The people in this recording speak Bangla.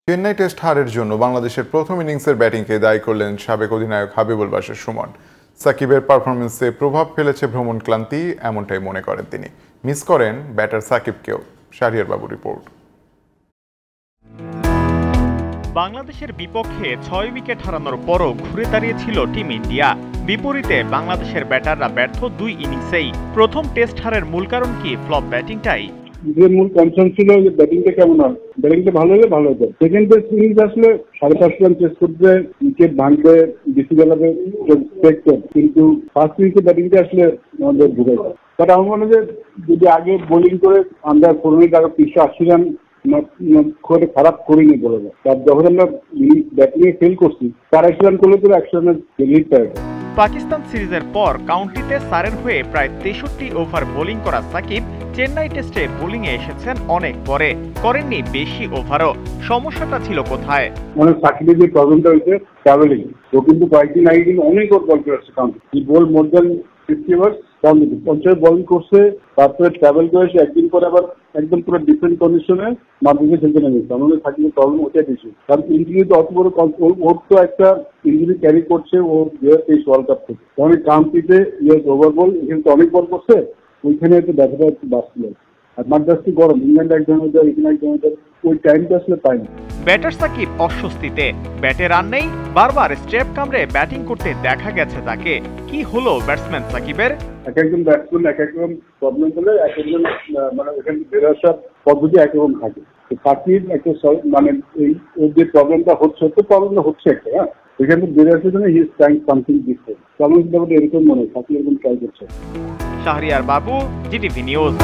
চেন্নাই টেস্ট হারের জন্য বাংলাদেশের প্রথম ইনিংসের ব্যাটিংকে দায়ী করলেন সাবেক অধিনায়ক হাবিবুল বাশার সুমন। সাকিবের পারফরমেন্সে প্রভাব ফেলেছে ভ্রমণ ক্লান্তি, এমনটাই মনে করেন তিনি। মিস করেন ব্যাটার সাকিবকেও। শাহরিয়ার বাবু রিপোর্ট। বাংলাদেশের বিপক্ষে 6 উইকেট হারানোর পরও ঘুরে দাঁড়িয়েছিল টিম ইন্ডিয়া। বিপরীতে বাংলাদেশের ব্যাটাররা ব্যর্থ 2 ইনিংসেই। প্রথম টেস্ট হারের মূল কারণ কি ফ্লপ ব্যাটিংটাই? মূল কনসার্ন ছিল যে ব্যাটিংটা কেমন হয়, ব্যাটিংটা ভালো হলে ভালো হতো। সেকেন্ড টেস্ট ইনিংস আসলে 550 রান চেস করতে, উইকেট ভাঙতে, বেশি গেলাতে কিন্তু ফার্স্ট ইনিংসে ব্যাটিংটা আসলে আমাদের ঢুকে যায়। বাট আমার মনে হয় যদি আগে বোলিং করে আমরা 4 মিনিট আগে 380 রান খুব খারাপ করিনি বলে যায়। তার যখন আমরা ব্যাটিং এ ফেল করছি, 480 রান করলে তো 100 রানের লিড পাই। পাকিস্তান সিরিজের পর কাউন্টিতে সারের হয়ে প্রায় 63 ওভার বোলিং করা সাকিব চেন্নাই টেস্টে বোলিংয়ে এসেছেন অনেক পরে, করেননি বেশি ওভারও। সমস্যাটা ছিল কোথায়? মানে সাকিবের যে প্রবলেমটা হয়েছে ট্রাভেলিং। ও কিন্তু কয়েকদিন আগে কিন্তু অনেক ওভার বল করে আসছে কাউন্টি। ই বল মোর দ্যান 50 ওভার্স পজিটিভ 50 বলিং করছে, তারপরে ট্রাভেল করেছে, একদিন পরে আবার একদম পুরো ডিফারেন্ট কন্ডিশনে মাধ্যমিকে খেলতে নেমেছে। আমাদের সাকিবের প্রবলেম ওটাই বেশি, কারণ ইঞ্জুরি তো অত বড় ওর তো একটা ইঞ্জুরি ক্যারি করছে ও 2023 ওয়ার্ল্ড কাপ থেকে। অনেক কাউন্টিতে ওভার বল, এখানে তো অনেক বল করছে, ওইখানে একটু ব্যথাটা একটু বাড়ছিল। আর মাদ্রাসটি গরম, ইংল্যান্ড এক ধরনের যায়, এখানে এক ধরনের, ওই টাইমটা আসলে পায়নি। ব্যাটার সাকিব অস্বস্তিতে, ব্যাটে রান নেই, বারবার স্টেপ কামড়ে ব্যাটিং করতে দেখা গেছে তাকে। কি হলো ব্যাটসম্যান সাকিবের? এক একজন ব্যাটসম্যান এক একরকম প্রবলেম হলে এক একজন মানে এখানে বের আসার পদ্ধতি একরকম থাকে। সাকিব একটা মানে এই ওর যে প্রবলেমটা হচ্ছে, তো প্রবলেমটা হচ্ছে একটা, হ্যাঁ, এখানে বের আসার জন্য he is trying something different. Problem ব্যাপারটা এরকম মনে হয় সাকিব এরকম ট্রাই করছে। শাহরিয়ার বাবু, জিটিভি নিউজ।